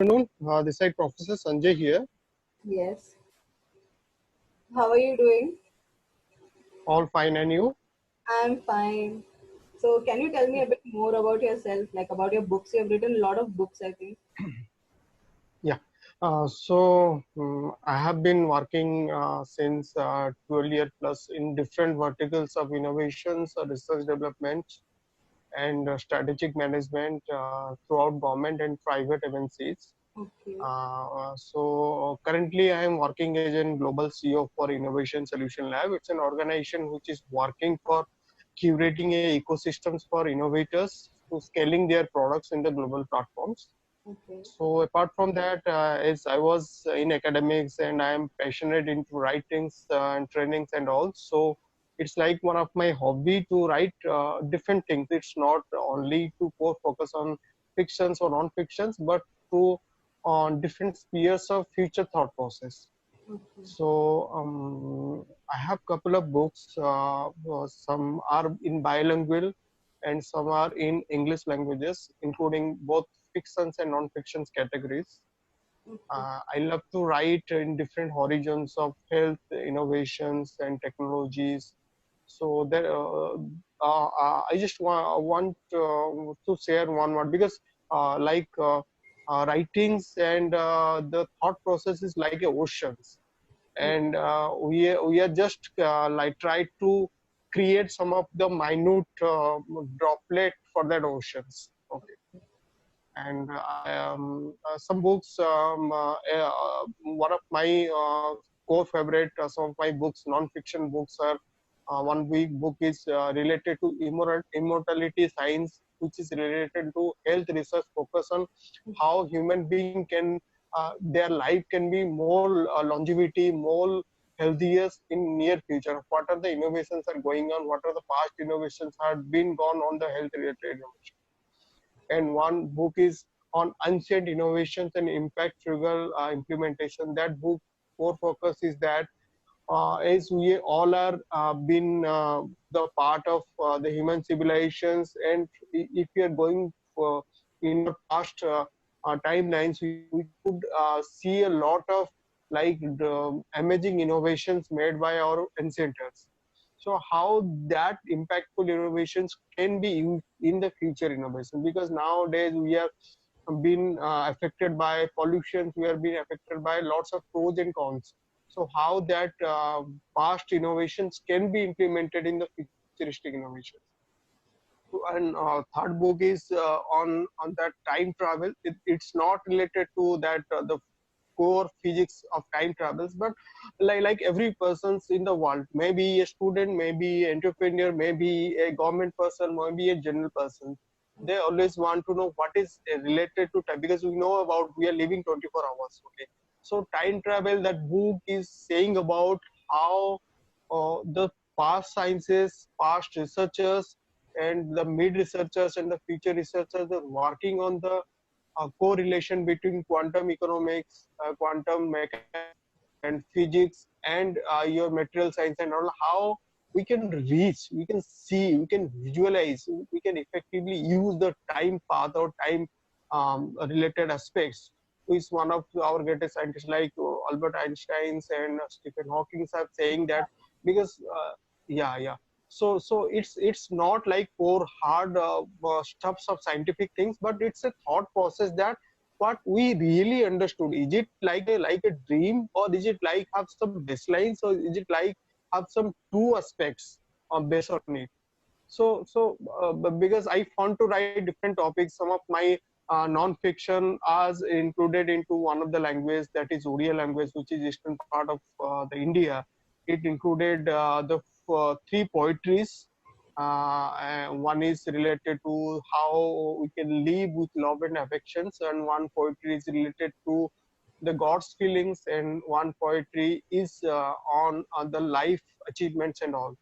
Afternoon. This is Professor Sanjay here. Yes. How are you doing? All fine, and you? I'm fine. So, can you tell me a bit more about yourself, like about your books? You have written a lot of books, I think. Yeah. I have been working since 12 years plus in different verticals of innovations, research development, and strategic management throughout government and private MNCs. Okay. Currently I am working as a global CEO for Innovation Solution Lab. It's an organization which is working for curating ecosystems for innovators to scaling their products in the global platforms. Okay. So apart from that, as I was in academics and I am passionate into writings and trainings and all, so it's like one of my hobby to write different things. It's not only to focus on fictions or non-fictions, but to on different spheres of future thought process. Okay. I have couple of books. Some are in bilingual, and some are in English languages, including both fictions and non-fictions categories. Okay. I love to write in different horizons of health, innovations, and technologies. So I just want to share one word because writings and the thought process is like a oceans, and we are just like try to create some of the minute droplet for that oceans. Okay. And some books, one of my core favorite, some of my books, non-fiction books are, one big book is related to immortality science, which is related to health research, focus on how human being can, their life can be more longevity, more healthiest in near future. What are the innovations are going on? What are the past innovations have been gone on the health related innovation? And one book is on ancient innovations and impact frugal implementation. That book core focus is that as we all are been the part of the human civilizations, and if we are going for in the past timelines, we could see a lot of like the amazing innovations made by our ancestors. So how that impactful innovations can be used in the future innovation, because nowadays we are been affected by pollution, we are being affected by lots of pros and cons. So how that past innovations can be implemented in the futuristic innovations. And third book is on that time travel. It's not related to that the core physics of time travels, but like every person's in the world, maybe a student, maybe entrepreneur, maybe a government person, maybe a general person, they always want to know what is related to time, because we know about we are living 24 hours. Okay, so time travel, that book is saying about how the past sciences, past researchers, and the mid researchers and the future researchers are working on the correlation between quantum economics, quantum mechanics, and physics, and your material science and all, how we can reach, we can see, we can visualize, we can effectively use the time path or time related aspects. Who is one of our greatest scientists like Albert Einstein and Stephen Hawking are saying that, because yeah. So it's not like for hard stuffs of scientific things, but it's a thought process that what we really understood. Is it like a dream, or is it like have some baselines, or is it like have some true aspects based on it? Because I want to write different topics, some of my non-fiction as included into one of the language, that is Oriya language, which is eastern part of the India. It included the three poetries. One is related to how we can live with love and affections, and one poetry is related to the God's feelings, and one poetry is on the life achievements and all.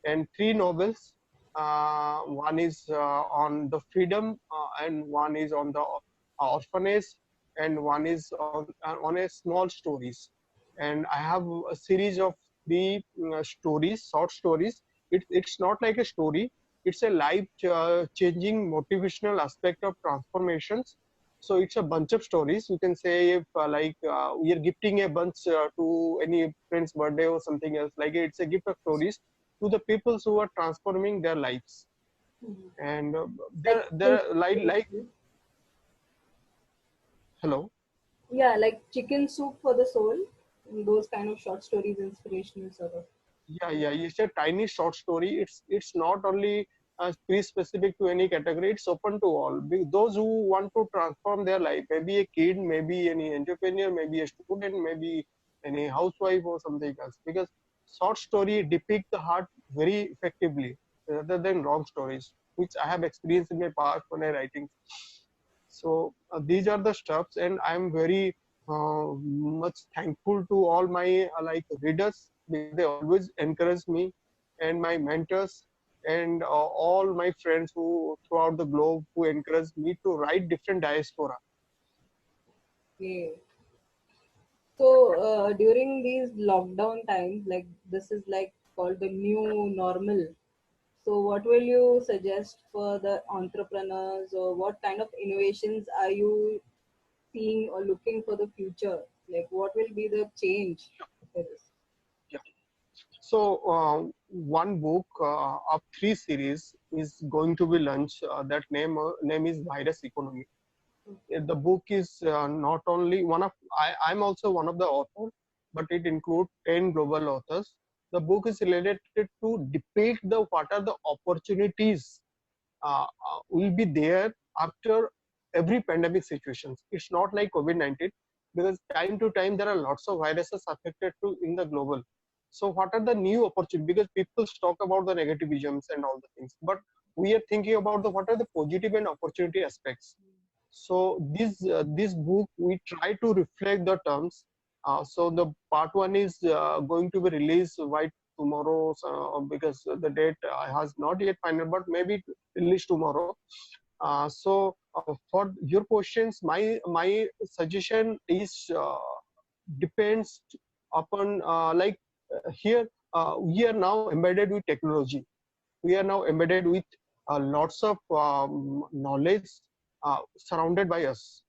And three novels. One is on the freedom, and one is on the orphanage, and one is on a small stories. And I have a series of three stories, short stories. It's not like a story. It's a life changing motivational aspect of transformations. So it's a bunch of stories. You can say if we are gifting a bunch to any friend's birthday or something else, like it's a gift of stories to the people who are transforming their lives. Mhm. And Like there chicken are like soup. hello. Yeah, like chicken soup for the soul. Those kind of short stories, inspirational sort of. Yeah. It's a tiny short story. It's not only pre-specific to any category. It's open to all. Those who want to transform their life, maybe a kid, maybe any entrepreneur, maybe a student, maybe any housewife or something else. Because short story depict the heart very effectively, rather than long stories, which I have experienced in my past when I writing. So these are the steps, and I'm very much thankful to all my readers, because they always encourage me, and my mentors, and all my friends who throughout the globe who encourage me to write different diaspora. Okay. So during these lockdown times, like this is like called the new normal. So what will you suggest for the entrepreneurs, or what kind of innovations are you seeing or looking for the future? Like what will be the change for this? Yeah. So one book of three series is going to be launched. That name is Virus Economy. The book is not only one of I'm also one of the authors, but it includes 10 global authors. The book is related to depict the what are the opportunities will be there after every pandemic situations. It's not like COVID-19, because time to time there are lots of viruses affected to in the global. So what are the new opportunities? Because people talk about the negativisms and all the things, but we are thinking about the what are the positive and opportunity aspects. So this book we try to reflect the terms. So the part one is going to be released by tomorrow, because the date has not yet final, but maybe released tomorrow. For your questions, my suggestion is depends upon here we are now embedded with technology. We are now embedded with lots of knowledge surrounded by us.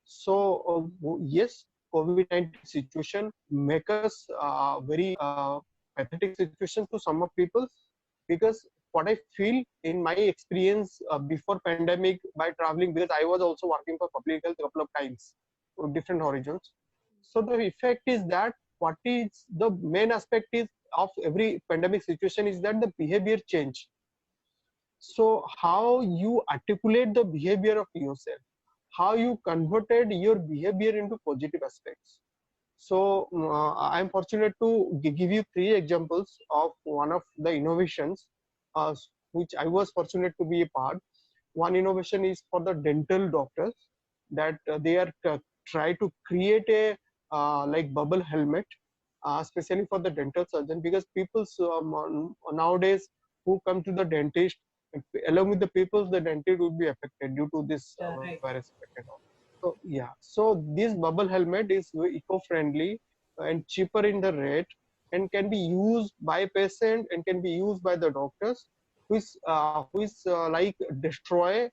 So yes, COVID-19 situation make us very pathetic situation to some of people, because what I feel in my experience before pandemic by traveling, because I was also working for public health a couple of times with different origins. So the effect is that what is the main aspect is of every pandemic situation is that the behavior change. So how you articulate the behavior of yourself, how you converted your behavior into positive aspects. So I'm fortunate to give you three examples of one of the innovations uh, which I was fortunate to be a part. One innovation is for the dental doctors, that they are try to create a bubble helmet, especially for the dental surgeon, because people nowadays who come to the dentist, along with the people, the dentist will be affected due to this Yeah, right. virus effect and all. So yeah, so this bubble helmet is eco-friendly and cheaper in the rate, and can be used by patient and can be used by the doctors, which destroy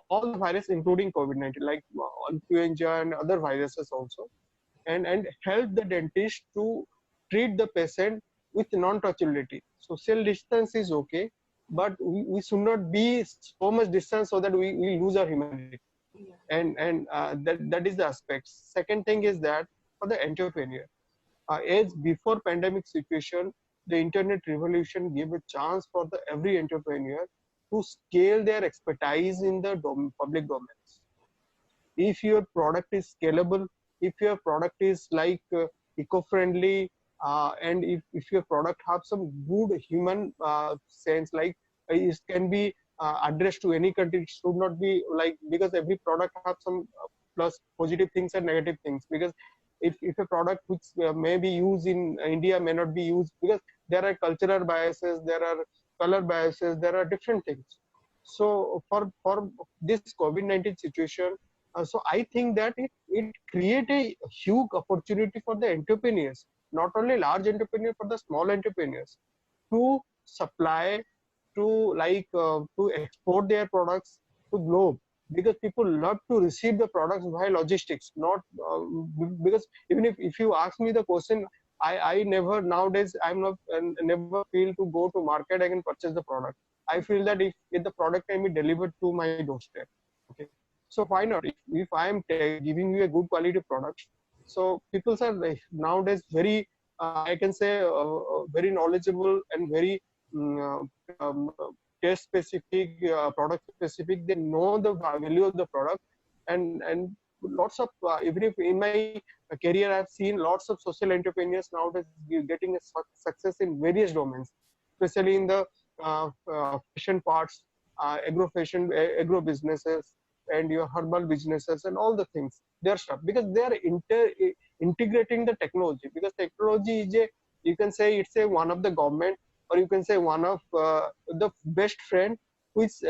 all the virus, including COVID-19, like influenza and other viruses also, and help the dentist to treat the patient with non-touchability. Social distance is okay, but we should not be so much distance so that we lose our humanity. Yeah. And that is the aspect. Second thing is that for the entrepreneur, as before pandemic situation, the internet revolution gave a chance for the every entrepreneur to scale their expertise in the public domains. If your product is scalable, if your product is eco-friendly, and if your product have some good human sense, like it can be addressed to any country. It should not be like, because every product have some plus positive things and negative things, because if a product which may be used in India may not be used, because there are cultural biases, there are color biases, there are different things. So for this COVID-19 situation, so I think that it create a huge opportunity for the entrepreneurs, not only large entrepreneurs, but the small entrepreneurs, to supply, to to export their products to globe. because people love to receive the products via logistics, not because even if you ask me the question, I never nowadays I'm not never feel to go to market and purchase the product. I feel that if the product can be delivered to my doorstep, okay, so why not? If I am giving you a good quality product, so people are like, nowadays very I can say very knowledgeable and very test specific, product specific. They know the value of the product, and lots of even if in my career I've seen lots of social entrepreneurs nowadays getting a success in various domains, especially in the fashion parts, agro businesses, and your herbal businesses and all the things. They're stuff because they are integrating the technology, because technology is a, you can say it's a one of the government, or you can say one of the best friend who is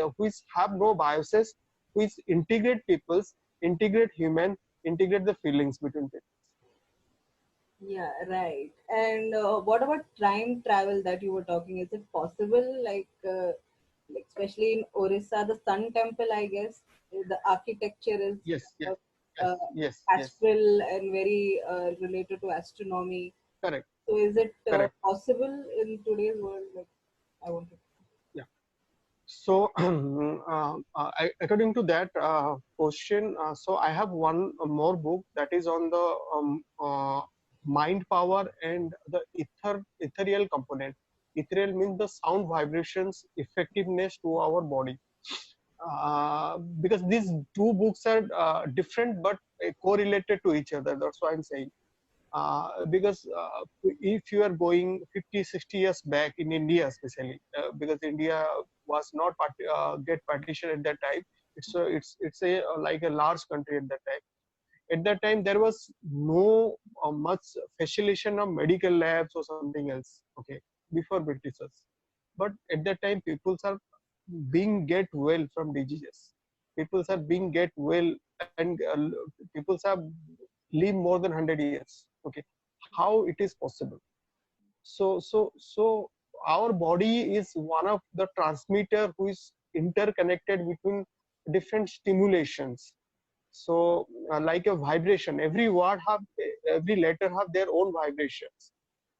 have no biases, who is integrate peoples, integrate human, integrate the feelings between people. Yeah, right. And what about time travel that you were talking? Is it possible? Like especially in Orissa, the Sun Temple, I guess the architecture is Yes, kind yes, of yes, yes, yes. astral and very related to astronomy. Correct, So, is it correct. possible in today's world? Like, I want to. Yeah. So, according to that question, so I have one more book that is on the mind power and the ethereal component. Ethereal means the sound vibrations effectiveness to our body. Because these two books are different but correlated to each other. That's why I'm saying. Because if you are going 50, 60 years back in India, especially because India was not get partition at that time. It's a like a large country at that time. At that time, there was no much facilitation of medical labs or something else. Okay, before Britishers, but at that time, people are being get well from diseases. People are being get well, and people are live more than 100 years. Okay, how it is possible? So our body is one of the transmitter who is interconnected between different stimulations. So like a vibration, every word have, every letter have their own vibrations.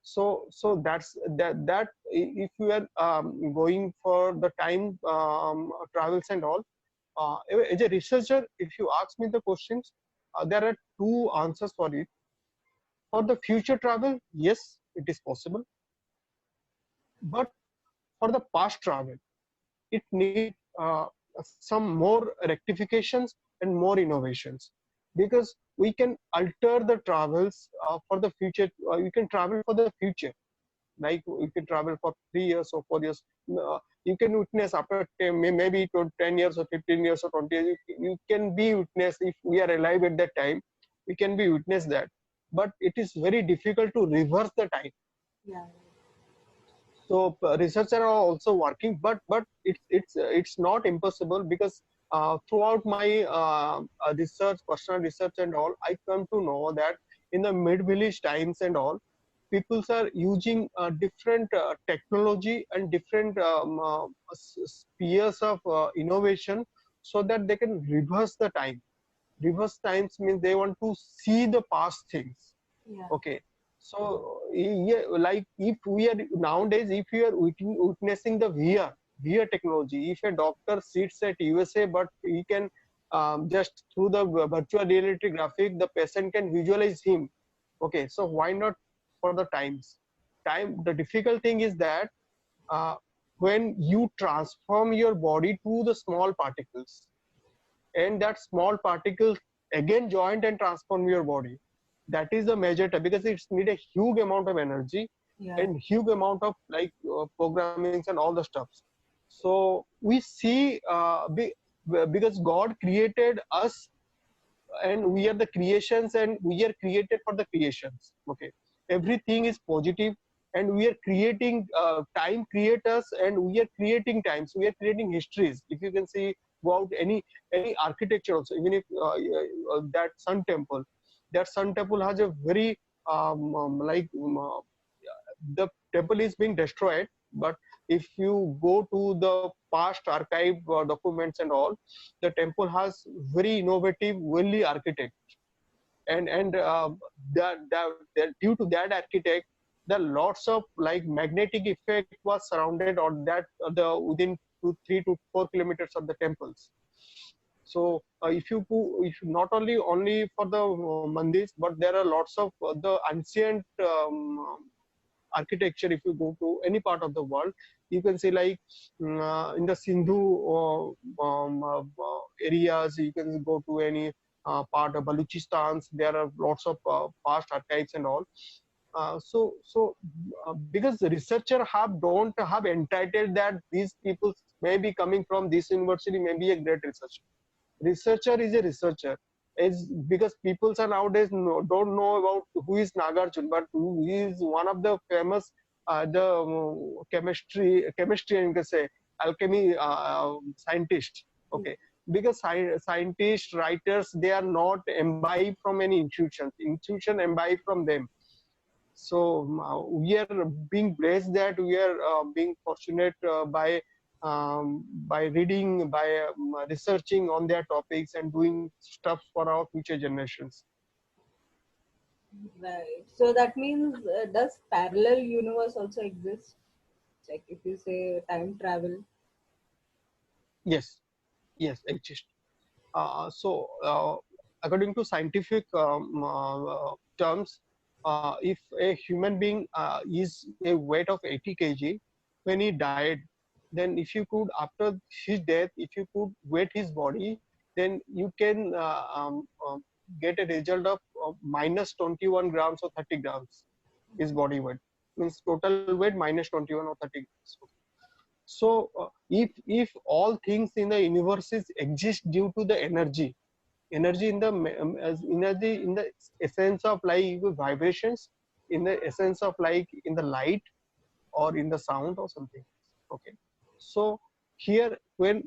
So that if you are going for the time travels and all, as a researcher, if you ask me the questions, there are two answers for it. For the future travel, yes, it is possible. But for the past travel, it need some more rectifications and more innovations, because we can alter the travels for the future. You can travel for the future, like you can travel for 3 years or 4 years. You can witness after 10, maybe 10 years or 15 years or 20 years. You can be witness if we are alive at that time. We can be witness that, but it is very difficult to reverse the time. Yeah. So researchers are also working, but it's not impossible, because throughout my research, personal research and all, I come to know that in the mid-village times and all, people are using different technology and different spheres of innovation, so that they can reverse the time. Reverse times means they want to see the past things. Yeah. Okay, so yeah, like if we are nowadays, if you are witnessing the VR technology, if a doctor sits at USA, but he can just through the virtual reality graphic, the patient can visualize him. Okay, so why not for the times? Time. The difficult thing is that uh, when you transform your body to the small particles, and that small particles again joint and transform your body, that is the major time, because it's need a huge amount of energy Yeah. and huge amount of like programmings and all the stuffs. So we see because God created us, and we are the creations, and we are created for the creations. Okay, everything is positive, and we are creating time creators, and we are creating times, we are creating histories. If you can see, go out any architecture also, even if that sun temple has a very like the temple is being destroyed, but if you go to the past archive documents and all, the temple has very innovative, well architect, and that due to that architect, the lots of like magnetic effect was surrounded on that the within 3 to 4 kilometers of the temples. So if you if not only for the mandirs, but there are lots of the ancient architecture. If you go to any part of the world, you can see like in the Sindhu areas, you can go to any part of Baluchistan, there are lots of past archives and all. Because the researcher don't have entitled that these people may be coming from this university, may be a great researcher. Researcher is a researcher. Is because people are nowadays don't know about who is Nagarjun, but who is one of the famous the chemistry and you can say alchemy scientist. Okay, because scientists, writers, they are not imbibed from any institutions. Institution imbibe from them. So we are being blessed that we are being fortunate by reading, by researching on their topics and doing stuff for our future generations. Right. So that means, does parallel universe also exist? Like if you say time travel. Yes, yes, exist. So according to scientific terms, if a human being is a weight of 80 kg, when he died, then if you could, after his death, if you could weight his body, then you can get a result of minus 21 grams or 30 grams, his body weight. Means total weight minus 21 or 30 grams. So if all things in the universe exist due to the energy in the energy in the essence of like vibrations, in the essence of like in the light or in the sound or something. Okay, so here when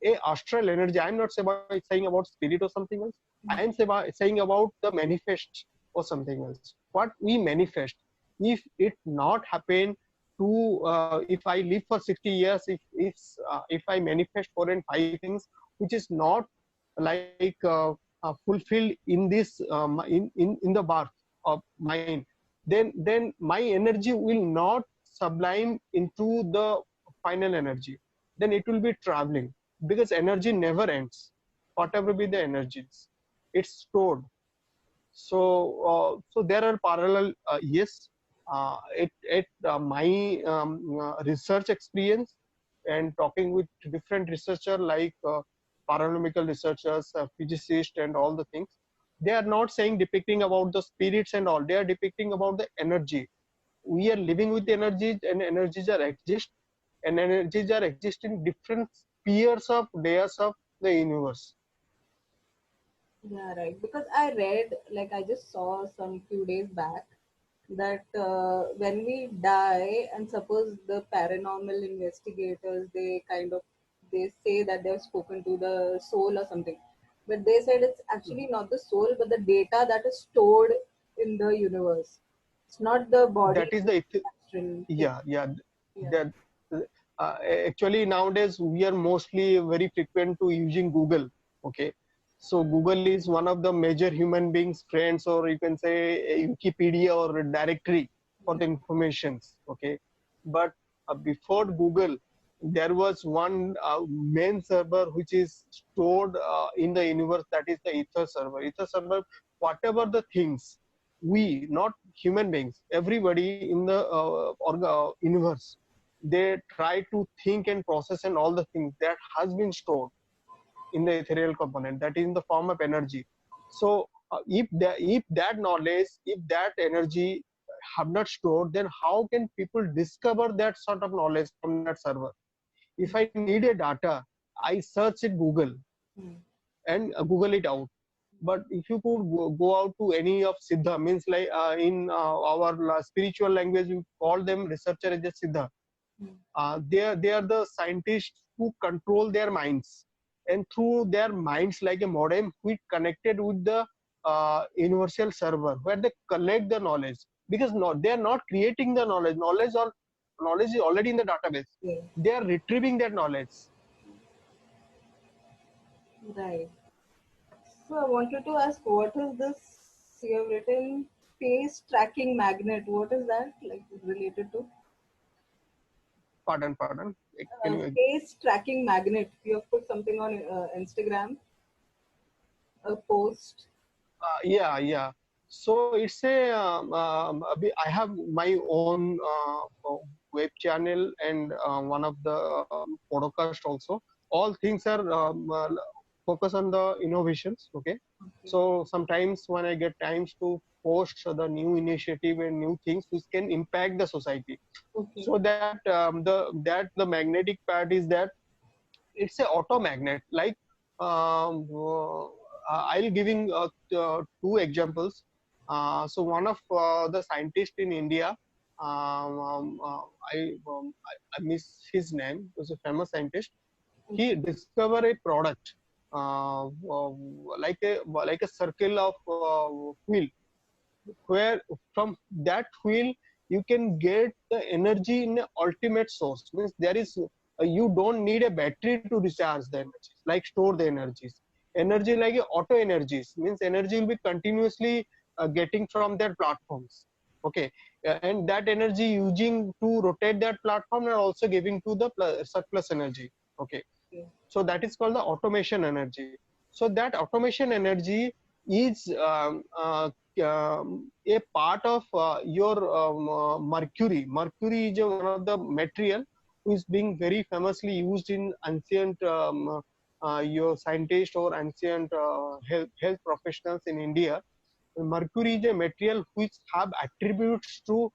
a astral energy, I'm not saying about spirit or something else. I am saying about the manifest or something else. What we manifest, if it not happen to if I live for 60 years, if I manifest 4 and 5 things which is not like fulfilled in this in the birth of mind, then my energy will not sublime into the final energy. Then it will be traveling, because energy never ends. Whatever be the energies, it's stored. So there are parallel. Yes, it my research experience and talking with different researcher like paranormal researchers, physicists, and all the things. They are not saying depicting about the spirits and all. They are depicting about the energy. We are living with energies, and energies are exist, and energies are exist in different spheres of layers of the universe. Yeah, right. Because I read, like I just saw some few days back that when we die, and suppose the paranormal investigators, they kind of they say that they've spoken to the soul or something, but they said it's actually not the soul, but the data that is stored in the universe. It's not the body, That is the astral thing. yeah. Yeah. That uh, actually nowadays we are mostly very frequent to using Google. Okay, so Google is one of the major human beings friends, or you can say a Wikipedia or a directory for the informations. Okay, but before Google, there was one main server which is stored in the universe, that is the ether server. Ether server, whatever the things, we, not human beings, everybody in the universe, they try to think and process and all the things that has been stored in the ethereal component, that is in the form of energy. So if that knowledge, if that energy have not stored, then how can people discover that sort of knowledge from that server? If I need a data, I search it Google Hmm. and Google it out. But if you could go out to any of Siddha, means like in our spiritual language, we call them researcher as a Siddha. Hmm. They are the scientists who control their minds, and through their minds like a modem, we connected with the universal server where they collect the knowledge. Because no, they are not creating the knowledge. Knowledge knowledge is already in the database. Yeah. They are retrieving that knowledge. Right. So I wanted to ask, what is this you have written? Face tracking magnet. What is that like related to? Pardon. Can you? Face tracking magnet. You have put something on Instagram, a post. Yeah. So it's a I have my own web channel and one of the podcast also. All things are focus on the innovations. Okay. Okay. So sometimes when I get times to post the new initiative and new things which can impact the society. Okay. So that the magnetic part is that it's a auto magnet. Like I'll giving two examples. So one of the scientists in India, um, um, uh, I miss his name. He was a famous scientist. He discovered a product like a circle of wheel, where from that wheel you can get the energy in a ultimate source. Means there is you don't need a battery to recharge the energies, like store the energies. Energy like a auto energies, means energy will be continuously getting from their platforms. Okay. And that energy using to rotate that platform and also giving to the surplus energy. Okay. Okay. So that is called the automation energy. So that automation energy is a part of your mercury is one of the material who is being very famously used in ancient your scientists or ancient health professionals in India. Mercury is a material which have attributes to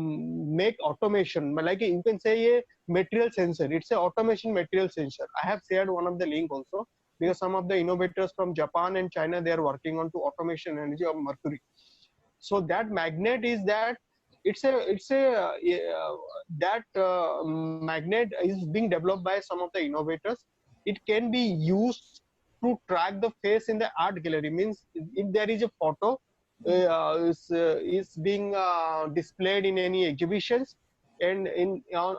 make automation. Like you can say a material sensor. It's a automation material sensor. I have shared one of the link also, because some of the innovators from Japan and China, they are working on to automation energy of mercury. So that magnet is that that magnet is being developed by some of the innovators. It can be used to track the face in the art gallery. Means if there is a photo is being displayed in any exhibitions, and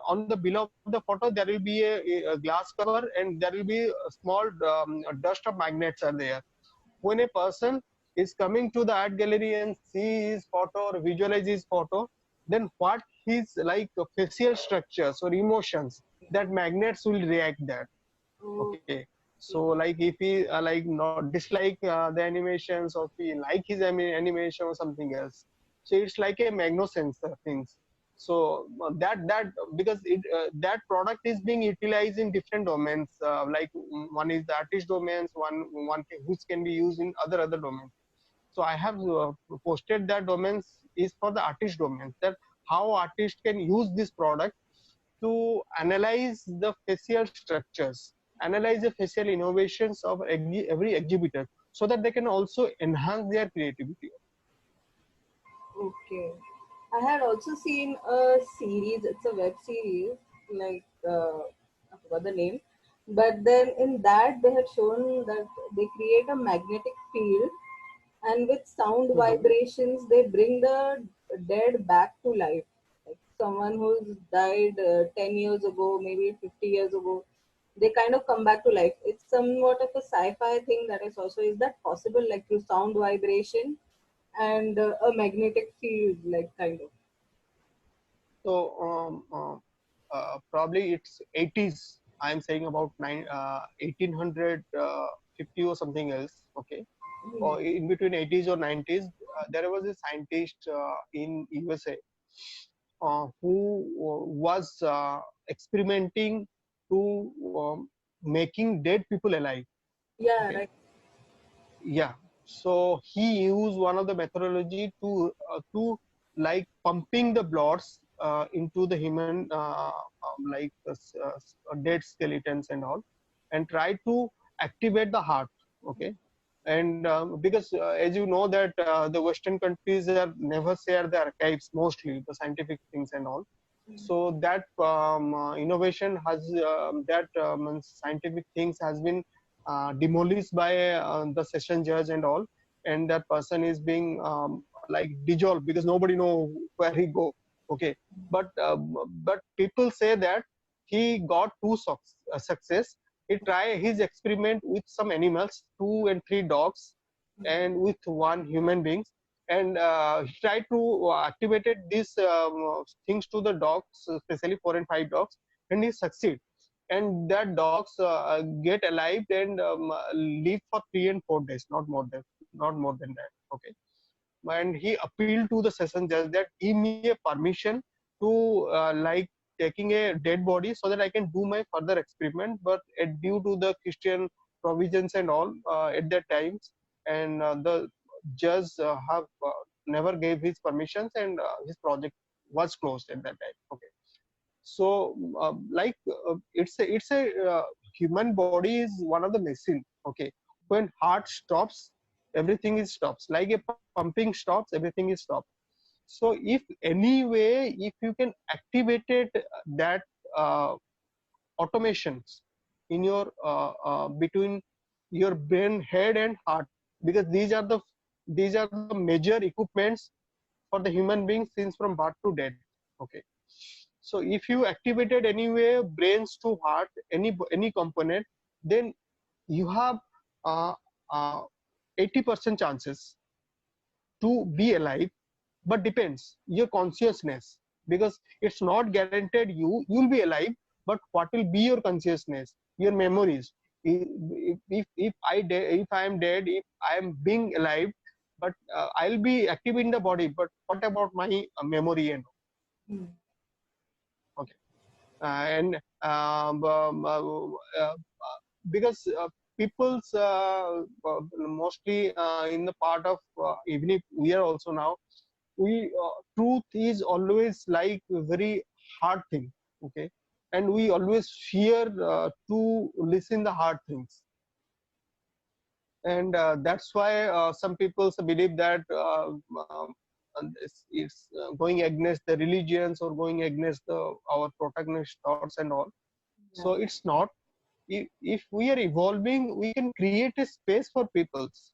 on the below of the photo there will be a glass cover, and there will be a small dust of magnets are there. When a person is coming to the art gallery and see his photo or visualize his photo, then what his like facial structures or emotions, that magnets will react that. Oh, Okay. So like if he like not dislike the animations, or if he like his animation or something else, so it's like a magno sensor things. So that because that product is being utilized in different domains, like one is the artist domains, one which can be used in other domains. So I have posted that domains is for the artist domains, that how artists can use this product to analyze the facial structures, analyze the facial innovations of every exhibitor, so that they can also enhance their creativity. okay. I had also seen a series. It's a web series, like I forgot the name, but then in that they had shown that they create a magnetic field, and with sound Mhm. vibrations they bring the dead back to life. Like someone who's died 10 years ago, maybe 50 years ago, they kind of come back to life. It's somewhat of a sci-fi thing that is also. Is that possible, like through sound vibration and a magnetic field, like kind of? So probably it's 80s. I'm saying about 1850 or something else. Okay, Hmm. or in between 80s or 90s, there was a scientist in USA who was experimenting to making dead people alive. Yeah, Okay. right. Yeah. So he used one of the methodology to like pumping the bloods into the human like dead skeletons and all, and try to activate the heart. Okay. And because as you know that the Western countries are never share the archives, mostly the scientific things and all. So that innovation has that scientific things has been demolished by the session judge and all, and that person is being like dissolved because nobody know where he go. Okay, but people say that he got two success. He tried his experiment with some animals, 2 and 3 dogs, and with one human beings, and he tried to activated these things to the dogs, especially 4 and 5 dogs, and he succeed. And that dogs get alive and live for 3 and 4 days, not more than that. Okay, and he appealed to the session judge that give me a permission to like taking a dead body so that I can do my further experiment. But due to the Christian provisions and all at that times, and the judge have never gave his permissions, and his project was closed at that time. Okay, so it's a human body is one of the machine. Okay, when heart stops, everything is stops. Like a pumping stops, everything is stopped. So if any way, if you can activate it, that uh, automations in your between your brain, head and heart, because these are the major equipments for the human beings since from birth to death. Okay, so if you activated anyway brains to heart, any component, then you have uh, uh, 80% chances to be alive. But depends your consciousness, because it's not guaranteed you'll be alive, but what will be your consciousness, your memories. If I am dead, if I am being alive, but I'll be active in the body, but what about my memory and Mm. okay. And because people's mostly in the part of even if we are also now, we truth is always like a very hard thing. Okay, and we always fear to listen the hard things. And that's why some people believe that it's going against the religions or going against our protagonist thoughts and all. Yeah. So it's not. If we are evolving, we can create a space for peoples.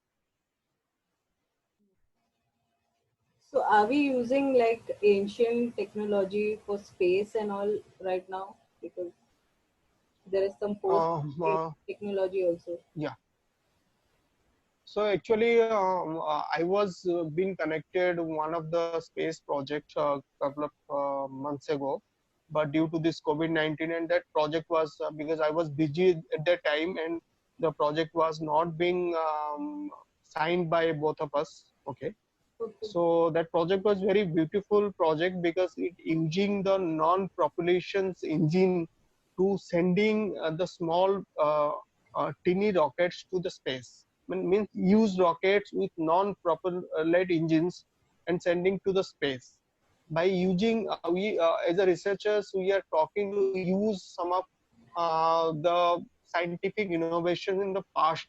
So are we using like ancient technology for space and all right now? Because there is some post Um, space uh, technology also. yeah. So actually, I was being connected one of the space projects a couple of months ago, but due to this COVID-19, and that project was because I was busy at that time, and the project was not being signed by both of us. Okay, Okay. so that project was very beautiful project because it using the non-propulsions engine to sending the small tiny rockets to the space. Means use rockets with non-propellant engines and sending to the space. By using we as a researchers, we are talking to use some of the scientific innovation in the past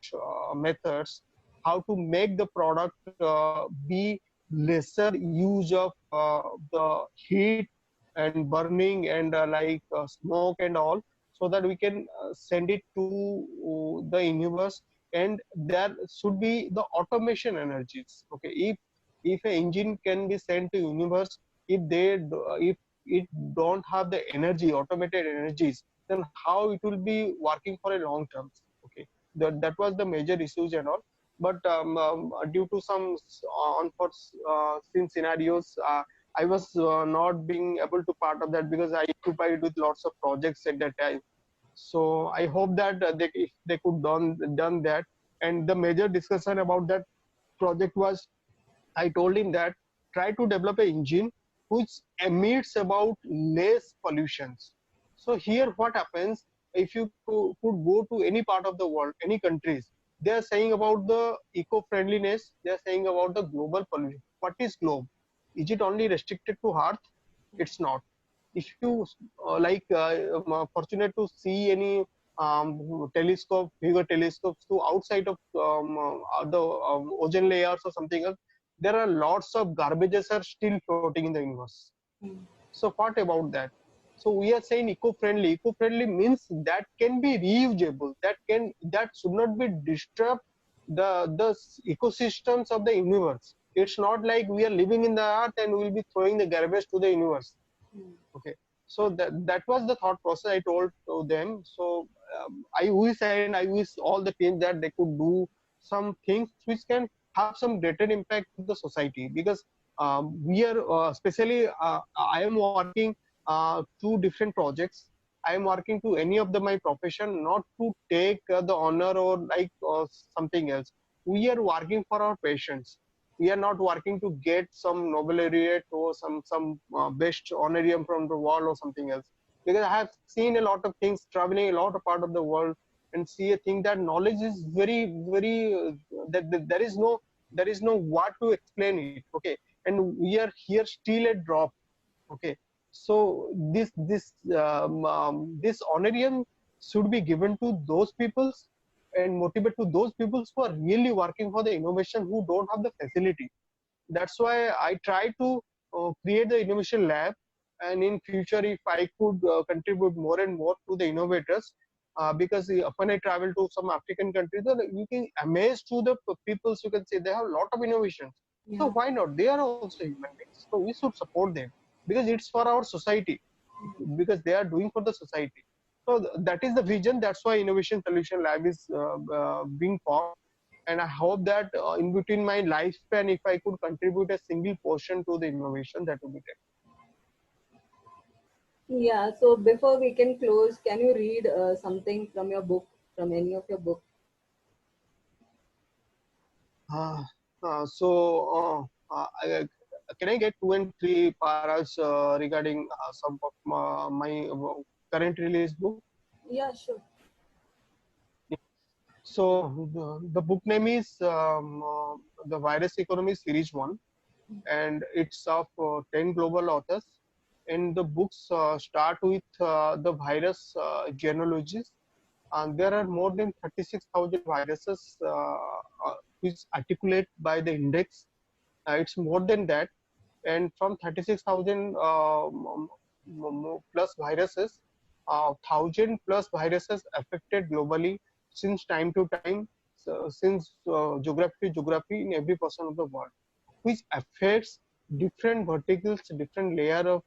methods, how to make the product be lesser use of the heat and burning and smoke and all, so that we can send it to the universe. And there should be the automation energies. Okay, if an engine can be sent to universe, if it don't have the energy, automated energies, then how it will be working for a long term. Okay, that was the major issues and all. But due to some unforeseen scenarios, I was not being able to part of that because I occupied with lots of projects at that time. So I hope that if they could done that. And the major discussion about that project was, I told him that try to develop an engine which emits about less pollutions. So here what happens, if you could go to any part of the world, any countries, they are saying about the eco-friendliness, they are saying about the global pollution. What is globe? Is it only restricted to Earth? It's not. If you fortunate to see any bigger telescopes to outside of the ozone layers or something else, there are lots of garbages are still floating in the universe. Mm. So what about that? So we are saying eco-friendly. Eco-friendly means that can be reusable, that should not be disturbed the ecosystems of the universe. It's not like we are living in the earth and we'll be throwing the garbage to the universe. Mm. Okay, so that was the thought process I told to them. So I wish, and I wish all the teams that they could do some things which can have some greater impact to the society, because we are especially I am working two different projects. I am working to any of my profession, not to take the honor or like something else. We are working for our patients. We are not working to get some Nobel laureate or some best honorarium from the world or something else. Because I have seen a lot of things, traveling a lot of part of the world, and see a thing that knowledge is very that there is no what to explain it. Okay, and we are here still a drop. Okay, so this honorarium should be given to those peoples and motivate to those peoples who are really working for the innovation, who don't have the facility. That's why I try to create the innovation lab, and in future if I could contribute more and more to the innovators, because when I travel to some African countries, you can amaze to the peoples. You can say they have a lot of innovations. So Yeah. why not? They are also human beings. So we should support them because it's for our society, Mm. because they are doing for the society. So that is the vision. That's why Innovation Solution Lab is being formed, and I hope that in between my lifespan, if I could contribute a single portion to the innovation, that would be great. Yeah. So before we can close, can you read something from your book, from any of your book? Uh, can I get two and three paras regarding some of my current release book? Yeah, sure. So the book name is The Virus Economy Series 1, and it's of 10 global authors. And the books start with the virus genealogies, and there are more than 36,000 viruses which articulate by the index. It's more than that, and from 36,000 plus viruses, 1,000 plus viruses affected globally since time to time, so since geography to geography in every portion of the world, which affects different verticals, different layer of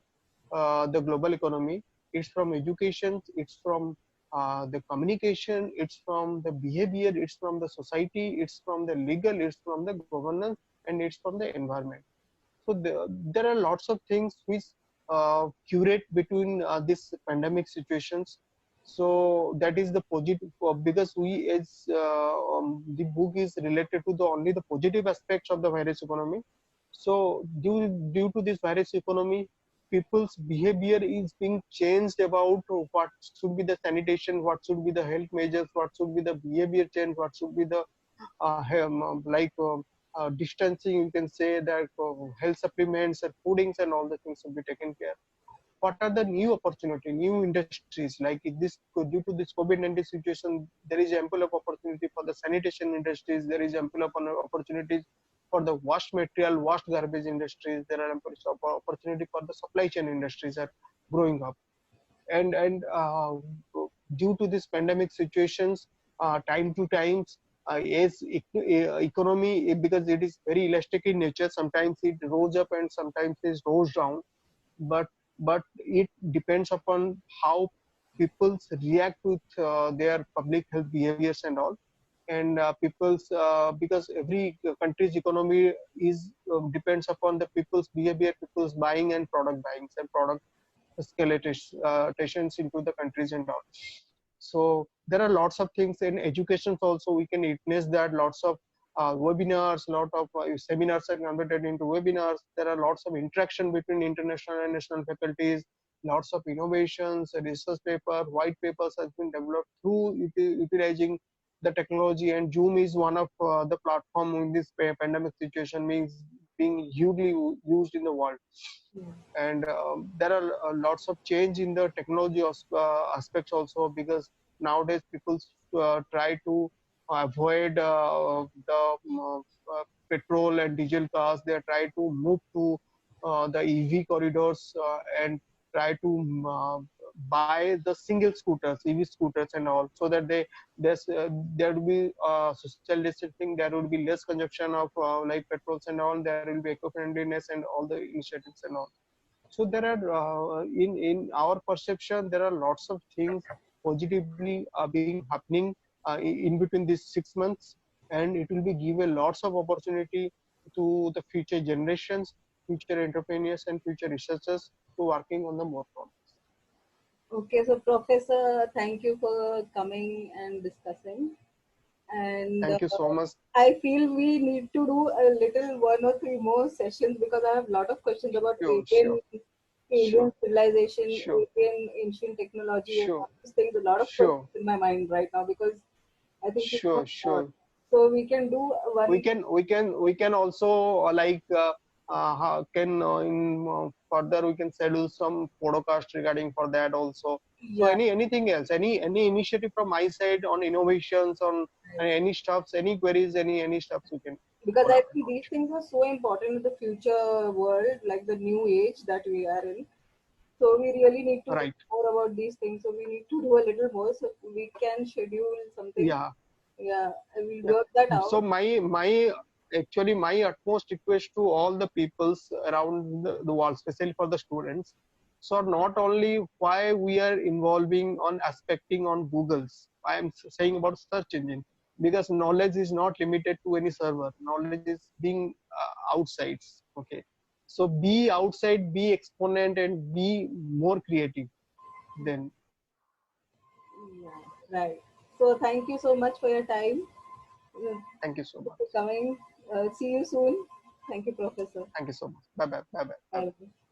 the global economy. It's from education, it's from the communication, it's from the behavior, it's from the society, it's from the legal, it's from the governance, and it's from the environment. So there are lots of things which curate between these pandemic situations. So that is the positive, because we as the book is related to the only the positive aspects of the virus economy. So due to this virus economy, people's behavior is being changed about what should be the sanitation, what should be the health measures, what should be the behavior change, what should be the like distancing, you can say that health supplements and foodings and all the things will be taken care. What are the new opportunity, new industries, like if this due to this COVID-19 situation, there is ample of opportunity for the sanitation industries, there is ample of opportunities for the waste material, waste garbage industries, there are ample of opportunity for the supply chain industries are growing up. And due to this pandemic situations, time to times, as economy, because it is very elastic in nature, sometimes it rose up and sometimes it goes down, but it depends upon how people react with their public health behaviors and all. And people's because every country's economy is depends upon the people's behavior, people's buying and product buying and product escalations into the countries and all. So there are lots of things in education also. We can witness that lots of webinars, lot of seminars are converted into webinars. There are lots of interaction between international and national faculties. Lots of innovations, research paper, white papers has been developed through utilizing the technology. And Zoom is one of the platform in this pandemic situation, means being hugely used in the world. Yeah. And there are lots of change in the technology aspects also, because nowadays people try to avoid petrol and diesel cars. They try to move to the EV corridors and try to buy the single scooters, EV scooters and all, so that there will be social distancing, there will be less consumption of like petrols and all, there will be eco-friendliness and all the initiatives and all. So there are in our perception there are lots of things positively being happening in between these 6 months, and it will be give a lots of opportunity to the future generations, future entrepreneurs and future researchers to working on the more problems. Okay, so Professor, thank you for coming and discussing. And Thank you so much. I feel we need to do a little one or three more sessions because I have a lot of questions about Sure, sure, alien sure, civilization, sure, alien ancient technology, and sure, all these things. A lot of sure, questions in my mind right now because I think we know sure, a lot. sure. So we can do we one. can we can we can also can in further we can schedule some podcast regarding for that also. So Yeah, anything else, any initiative from my side on innovations on any stuffs, any queries, any stuffs we can because I collaborate think on. these things are so important in the future world, like the new age that we are in. So we really need to know Right. more about these things. So we need to do a little more so we can schedule something. Yeah. Yeah, I will Yeah. work that So out. my actually my utmost request to all the peoples around the world, especially for the students. So not only why we are involving on aspecting on Google's, I am saying about search engine, because knowledge is not limited to any server. Knowledge is being outside. Okay. So be outside, be exponent, and be more creative. Then Yeah, right. So thank you so much for your time. Thank thank you so you much. for coming. See you soon. Thank you, Professor. Thank you so much. Bye bye. Bye bye. Bye bye. Bye.